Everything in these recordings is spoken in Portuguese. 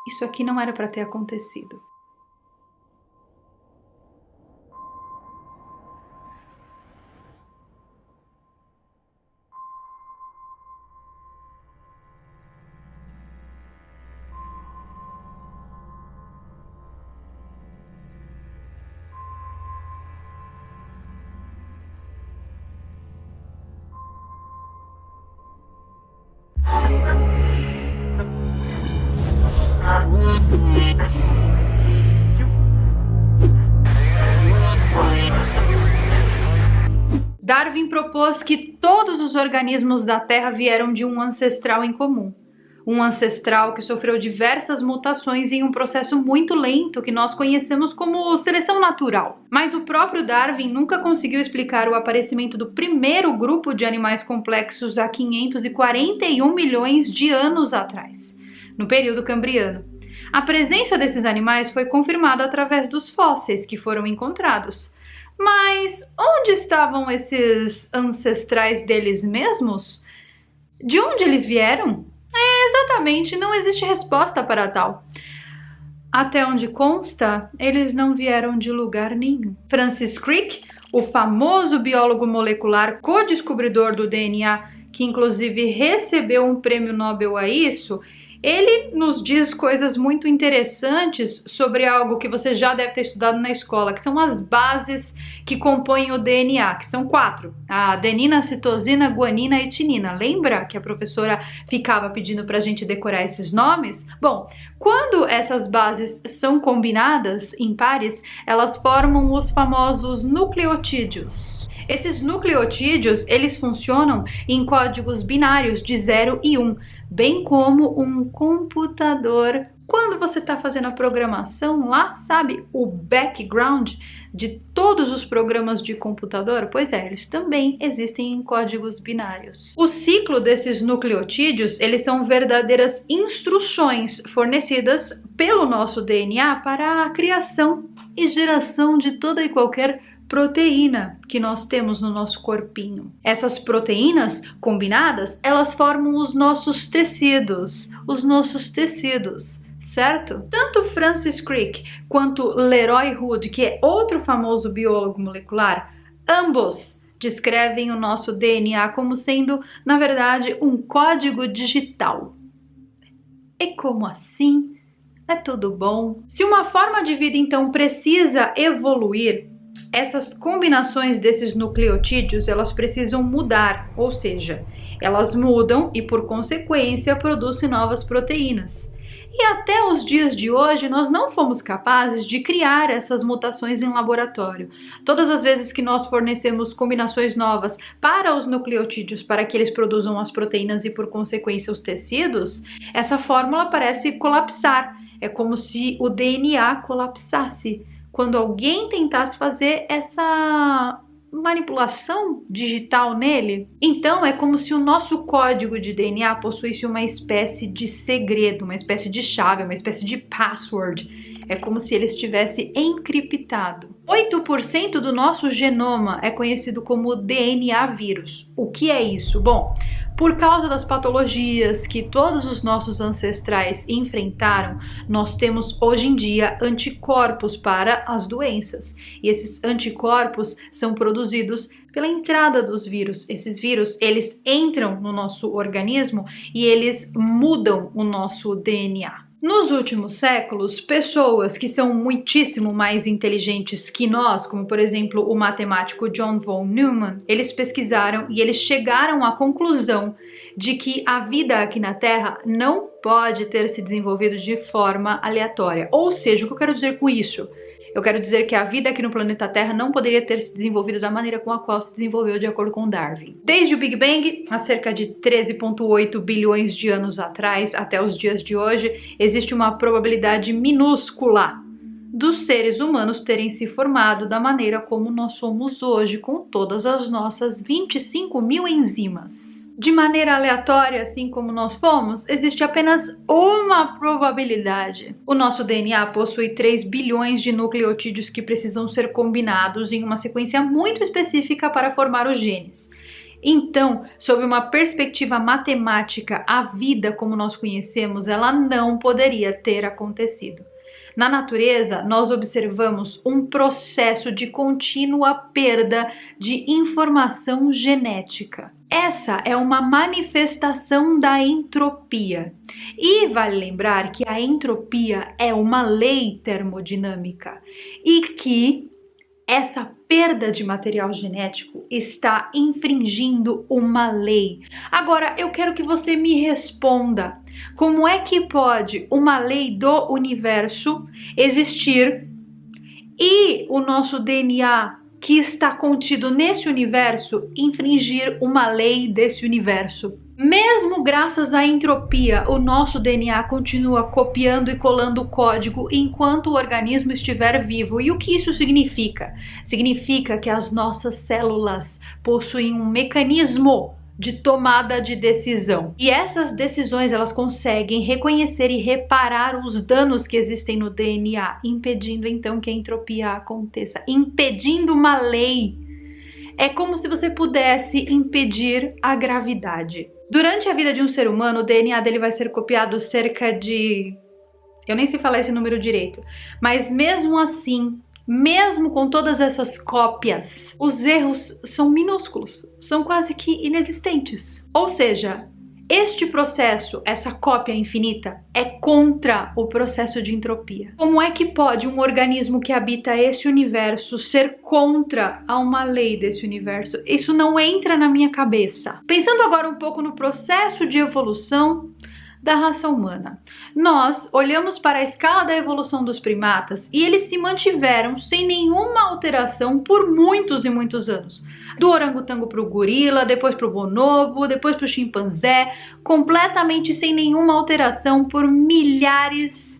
Isso aqui não era para ter acontecido. Darwin propôs que todos os organismos da Terra vieram de um ancestral em comum. Um ancestral que sofreu diversas mutações em um processo muito lento que nós conhecemos como seleção natural. Mas o próprio Darwin nunca conseguiu explicar o aparecimento do primeiro grupo de animais complexos há 541 milhões de anos atrás, no período cambriano. A presença desses animais foi confirmada através dos fósseis que foram encontrados. Mas onde estavam esses ancestrais deles mesmos? De onde eles vieram? Exatamente, não existe resposta para tal. Até onde consta, eles não vieram de lugar nenhum. Francis Crick, o famoso biólogo molecular co-descobridor do DNA, que inclusive recebeu um prêmio Nobel a isso, ele nos diz coisas muito interessantes sobre algo que você já deve ter estudado na escola, que são as bases que compõem o DNA, que são 4. A adenina, citosina, guanina e timina. Lembra que a professora ficava pedindo pra gente decorar esses nomes? Bom, quando essas bases são combinadas em pares, elas formam os famosos nucleotídeos. Esses nucleotídeos, eles funcionam em códigos binários de 0 e 1, bem como um computador. Quando você está fazendo a programação lá, sabe, o background de todos os programas de computador? Pois é, eles também existem em códigos binários. O ciclo desses nucleotídeos, eles são verdadeiras instruções fornecidas pelo nosso DNA para a criação e geração de toda e qualquer proteína que nós temos no nosso corpinho. Essas proteínas combinadas, elas formam os nossos tecidos, certo? Tanto Francis Crick quanto Leroy Hood, que é outro famoso biólogo molecular, ambos descrevem o nosso DNA como sendo, na verdade, um código digital. E como assim? É tudo bom? Se uma forma de vida, então, precisa evoluir, essas combinações desses nucleotídeos, elas precisam mudar, ou seja, elas mudam e, por consequência, produzem novas proteínas. E até os dias de hoje, nós não fomos capazes de criar essas mutações em laboratório. Todas as vezes que nós fornecemos combinações novas para os nucleotídeos para que eles produzam as proteínas e, por consequência, os tecidos, essa fórmula parece colapsar. É como se o DNA colapsasse quando alguém tentasse fazer essa manipulação digital nele. Então é como se o nosso código de DNA possuísse uma espécie de segredo, uma espécie de chave, uma espécie de password. É como se ele estivesse encriptado. 8% do nosso genoma é conhecido como DNA vírus. O que é isso? Bom, por causa das patologias que todos os nossos ancestrais enfrentaram, nós temos hoje em dia anticorpos para as doenças. E esses anticorpos são produzidos pela entrada dos vírus. Esses vírus, eles entram no nosso organismo e eles mudam o nosso DNA. Nos últimos séculos, pessoas que são muitíssimo mais inteligentes que nós, como por exemplo o matemático John von Neumann, eles pesquisaram e eles chegaram à conclusão de que a vida aqui na Terra não pode ter se desenvolvido de forma aleatória. Ou seja, o que eu quero dizer com isso? Eu quero dizer que a vida aqui no planeta Terra não poderia ter se desenvolvido da maneira com a qual se desenvolveu de acordo com Darwin. Desde o Big Bang, há cerca de 13,8 bilhões de anos atrás, até os dias de hoje, existe uma probabilidade minúscula dos seres humanos terem se formado da maneira como nós somos hoje, com todas as nossas 25 mil enzimas. De maneira aleatória, assim como nós fomos, existe apenas uma probabilidade. O nosso DNA possui 3 bilhões de nucleotídeos que precisam ser combinados em uma sequência muito específica para formar os genes. Então, sob uma perspectiva matemática, a vida como nós conhecemos, ela não poderia ter acontecido. Na natureza, nós observamos um processo de contínua perda de informação genética. Essa é uma manifestação da entropia. E vale lembrar que a entropia é uma lei termodinâmica e que essa perda de material genético está infringindo uma lei. Agora, eu quero que você me responda. Como é que pode uma lei do universo existir e o nosso DNA que está contido nesse universo infringir uma lei desse universo? Mesmo graças à entropia, o nosso DNA continua copiando e colando o código enquanto o organismo estiver vivo. E o que isso significa? Significa que as nossas células possuem um mecanismo de tomada de decisão. E essas decisões, elas conseguem reconhecer e reparar os danos que existem no DNA, impedindo então que a entropia aconteça, impedindo uma lei. É como se você pudesse impedir a gravidade. Durante a vida de um ser humano, o DNA dele vai ser copiado cerca de... eu nem sei falar esse número direito, mas mesmo assim, mesmo com todas essas cópias, os erros são minúsculos, são quase que inexistentes. Ou seja, este processo, essa cópia infinita, é contra o processo de entropia. Como é que pode um organismo que habita esse universo ser contra a uma lei desse universo? Isso não entra na minha cabeça. Pensando agora um pouco no processo de evolução da raça humana. Nós olhamos para a escala da evolução dos primatas e eles se mantiveram sem nenhuma alteração por muitos e muitos anos. Do orangotango para o gorila, depois para o bonobo, depois para o chimpanzé, completamente sem nenhuma alteração por milhões,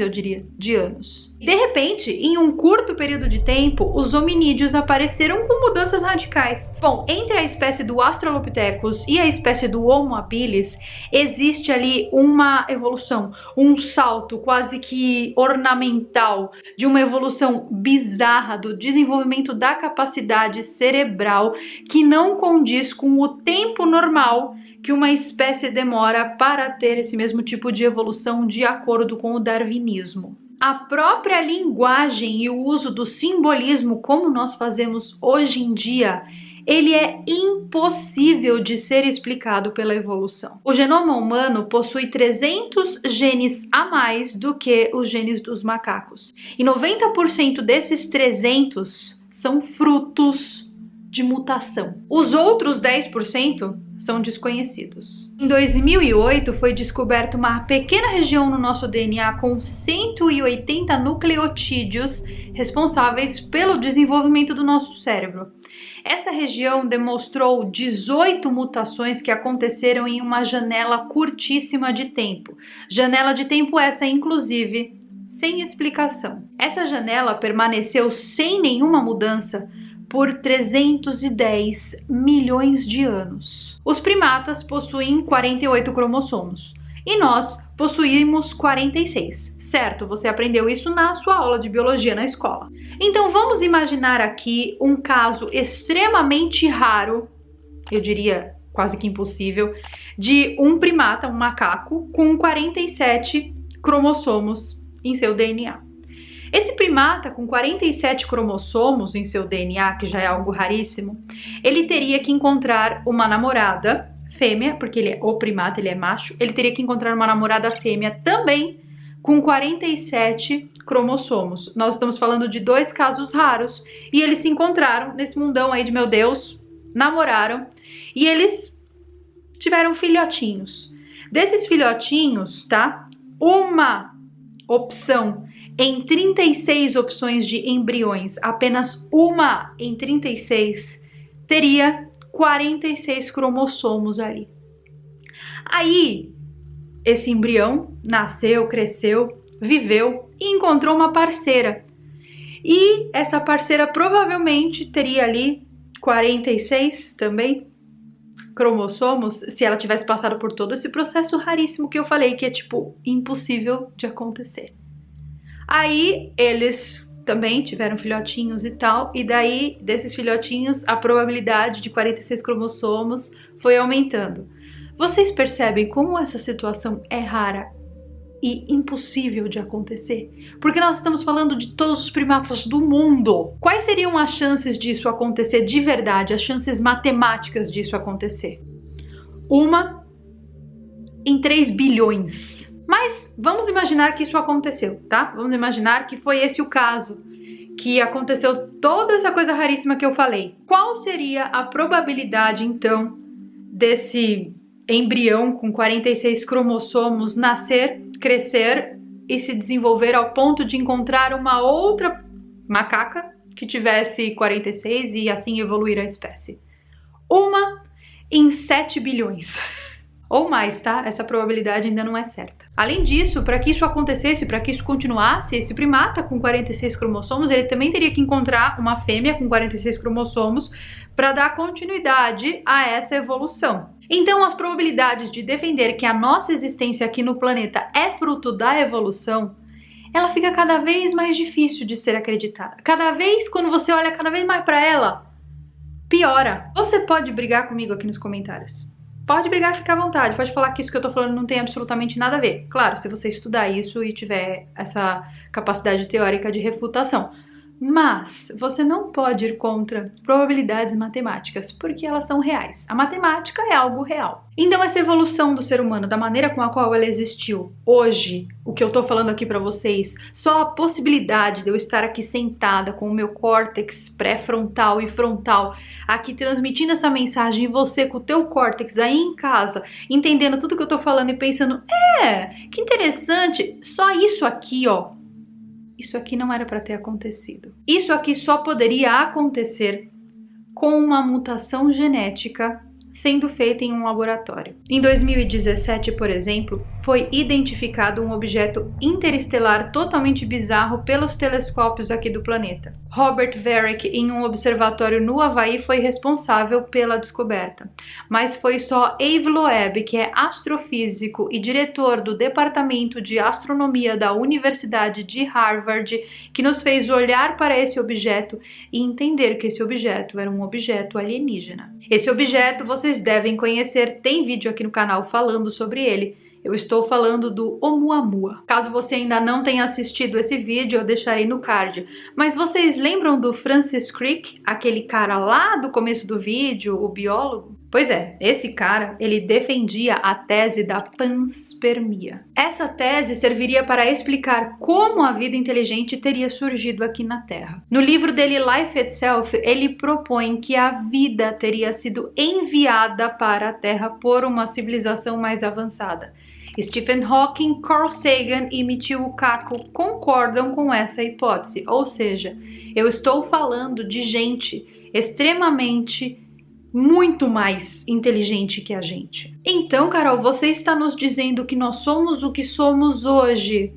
eu diria, de anos. De repente, em um curto período de tempo, os hominídeos apareceram com mudanças radicais. Bom, entre a espécie do Australopithecus e a espécie do Homo habilis, existe ali uma evolução, um salto quase que ornamental, de uma evolução bizarra do desenvolvimento da capacidade cerebral que não condiz com o tempo normal que uma espécie demora para ter esse mesmo tipo de evolução de acordo com o darwinismo. A própria linguagem e o uso do simbolismo como nós fazemos hoje em dia, ele é impossível de ser explicado pela evolução. O genoma humano possui 300 genes a mais do que os genes dos macacos. E 90% desses 300 são frutos de mutação. Os outros 10% são desconhecidos. Em 2008 foi descoberta uma pequena região no nosso DNA com 180 nucleotídeos responsáveis pelo desenvolvimento do nosso cérebro. Essa região demonstrou 18 mutações que aconteceram em uma janela curtíssima de tempo. Janela de tempo essa, inclusive, sem explicação. Essa janela permaneceu sem nenhuma mudança por 310 milhões de anos. Os primatas possuem 48 cromossomos e nós possuímos 46, certo? Você aprendeu isso na sua aula de biologia na escola. Então vamos imaginar aqui um caso extremamente raro, eu diria quase que impossível, de um primata, um macaco, com 47 cromossomos em seu DNA. Esse primata com 47 cromossomos em seu DNA, que já é algo raríssimo, ele teria que encontrar uma namorada fêmea, porque ele é o primata, ele é macho, ele teria que encontrar uma namorada fêmea também com 47 cromossomos. Nós estamos falando de dois casos raros e eles se encontraram nesse mundão aí de meu Deus, namoraram e eles tiveram filhotinhos. Desses filhotinhos, tá? Uma opção em 36 opções de embriões, apenas uma em 36 teria 46 cromossomos ali. Aí, esse embrião nasceu, cresceu, viveu e encontrou uma parceira. E essa parceira provavelmente teria ali 46 também cromossomos, se ela tivesse passado por todo esse processo raríssimo que eu falei, que é tipo impossível de acontecer. Aí eles também tiveram filhotinhos e tal, e daí, desses filhotinhos, a probabilidade de 46 cromossomos foi aumentando. Vocês percebem como essa situação é rara e impossível de acontecer? Porque nós estamos falando de todos os primatas do mundo. Quais seriam as chances disso acontecer de verdade, as chances matemáticas disso acontecer? 1 em 3 bilhões. Mas vamos imaginar que isso aconteceu, tá? Vamos imaginar que foi esse o caso, que aconteceu toda essa coisa raríssima que eu falei. Qual seria a probabilidade, então, desse embrião com 46 cromossomos nascer, crescer e se desenvolver ao ponto de encontrar uma outra macaca que tivesse 46 e assim evoluir a espécie? 1 em 7 bilhões. Ou mais, tá? Essa probabilidade ainda não é certa. Além disso, para que isso acontecesse, para que isso continuasse, esse primata com 46 cromossomos, ele também teria que encontrar uma fêmea com 46 cromossomos para dar continuidade a essa evolução. Então, as probabilidades de defender que a nossa existência aqui no planeta é fruto da evolução, ela fica cada vez mais difícil de ser acreditada. Cada vez, quando você olha cada vez mais para ela, piora. Você pode brigar comigo aqui nos comentários. Pode brigar, fica à vontade, pode falar que isso que eu tô falando não tem absolutamente nada a ver. Claro, se você estudar isso e tiver essa capacidade teórica de refutação. Mas você não pode ir contra probabilidades matemáticas, porque elas são reais. A matemática é algo real. Então essa evolução do ser humano, da maneira com a qual ela existiu hoje, o que eu tô falando aqui pra vocês, só a possibilidade de eu estar aqui sentada com o meu córtex pré-frontal e frontal, aqui transmitindo essa mensagem, e você com o teu córtex aí em casa, entendendo tudo que eu tô falando e pensando, que interessante, só isso aqui, ó. Isso aqui não era para ter acontecido. Isso aqui só poderia acontecer com uma mutação genética sendo feita em um laboratório. Em 2017, por exemplo, foi identificado um objeto interestelar totalmente bizarro pelos telescópios aqui do planeta. Robert Varick, em um observatório no Havaí, foi responsável pela descoberta. Mas foi só Abe Loeb, que é astrofísico e diretor do Departamento de Astronomia da Universidade de Harvard, que nos fez olhar para esse objeto e entender que esse objeto era um objeto alienígena. Esse objeto vocês devem conhecer, tem vídeo aqui no canal falando sobre ele. Eu estou falando do Oumuamua. Caso você ainda não tenha assistido esse vídeo, eu deixarei no card. Mas vocês lembram do Francis Crick, aquele cara lá do começo do vídeo, o biólogo? Pois é, esse cara, ele defendia a tese da panspermia. Essa tese serviria para explicar como a vida inteligente teria surgido aqui na Terra. No livro dele, Life Itself, ele propõe que a vida teria sido enviada para a Terra por uma civilização mais avançada. Stephen Hawking, Carl Sagan e Michio Kaku concordam com essa hipótese, ou seja, eu estou falando de gente extremamente muito mais inteligente que a gente. Então, Carol, você está nos dizendo que nós somos o que somos hoje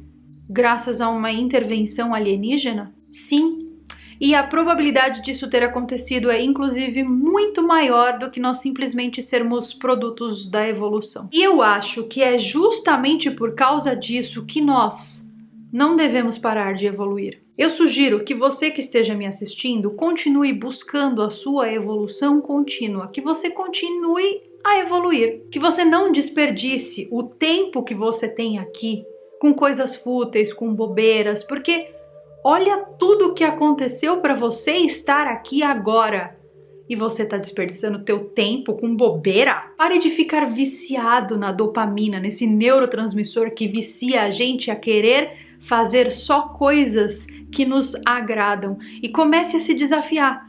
graças a uma intervenção alienígena? Sim. E a probabilidade disso ter acontecido é, inclusive, muito maior do que nós simplesmente sermos produtos da evolução. E eu acho que é justamente por causa disso que nós não devemos parar de evoluir. Eu sugiro que você que esteja me assistindo continue buscando a sua evolução contínua, que você continue a evoluir, que você não desperdice o tempo que você tem aqui com coisas fúteis, com bobeiras, porque olha tudo o que aconteceu para você estar aqui agora. E você está desperdiçando teu tempo com bobeira? Pare de ficar viciado na dopamina, nesse neurotransmissor que vicia a gente a querer fazer só coisas que nos agradam. E comece a se desafiar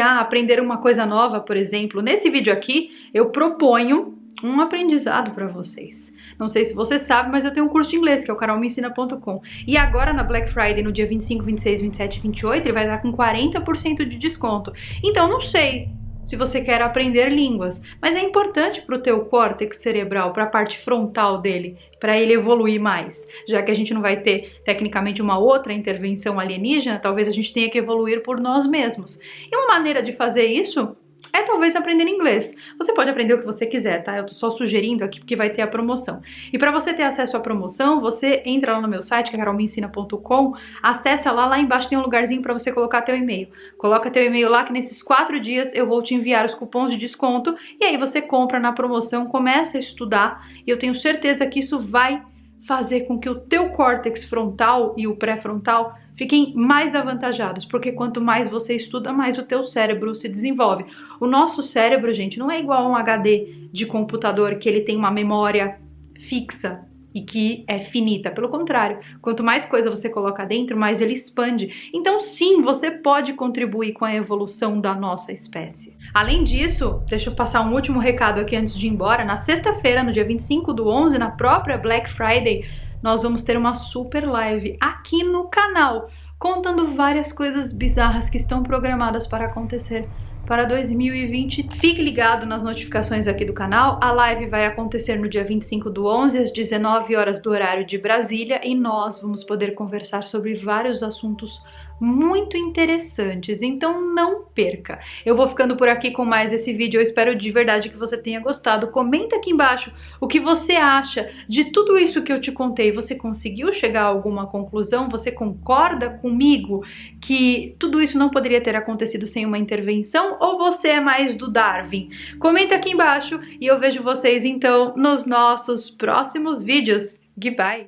a aprender uma coisa nova, por exemplo. Nesse vídeo aqui, eu proponho um aprendizado para vocês. Não sei se você sabe, mas eu tenho um curso de inglês, que é o carolmeensina.com. E agora na Black Friday, no dia 25, 26, 27 e 28, ele vai estar com 40% de desconto. Então não sei se você quer aprender línguas, mas é importante para o teu córtex cerebral, para a parte frontal dele, para ele evoluir mais. Já que a gente não vai ter, tecnicamente, uma outra intervenção alienígena, talvez a gente tenha que evoluir por nós mesmos. E uma maneira de fazer isso é talvez aprender inglês. Você pode aprender o que você quiser, tá? Eu tô só sugerindo aqui porque vai ter a promoção. E para você ter acesso à promoção, você entra lá no meu site, que é carolmeensina.com, acessa lá embaixo tem um lugarzinho para você colocar teu e-mail. Coloca teu e-mail lá que nesses 4 dias eu vou te enviar os cupons de desconto e aí você compra na promoção, começa a estudar e eu tenho certeza que isso vai fazer com que o teu córtex frontal e o pré-frontal fiquem mais avantajados, porque quanto mais você estuda, mais o teu cérebro se desenvolve. O nosso cérebro, gente, não é igual a um HD de computador que ele tem uma memória fixa e que é finita. Pelo contrário, quanto mais coisa você coloca dentro, mais ele expande. Então sim, você pode contribuir com a evolução da nossa espécie. Além disso, deixa eu passar um último recado aqui antes de ir embora. Na sexta-feira, no dia 25/11, na própria Black Friday, nós vamos ter uma super live aqui no canal, contando várias coisas bizarras que estão programadas para acontecer para 2020. Fique ligado nas notificações aqui do canal. A live vai acontecer no dia 25/11, às 19 horas do horário de Brasília, e nós vamos poder conversar sobre vários assuntos muito interessantes, então não perca. Eu vou ficando por aqui com mais esse vídeo, eu espero de verdade que você tenha gostado. Comenta aqui embaixo o que você acha de tudo isso que eu te contei. Você conseguiu chegar a alguma conclusão? Você concorda comigo que tudo isso não poderia ter acontecido sem uma intervenção? Ou você é mais do Darwin? Comenta aqui embaixo e eu vejo vocês então nos nossos próximos vídeos. Goodbye!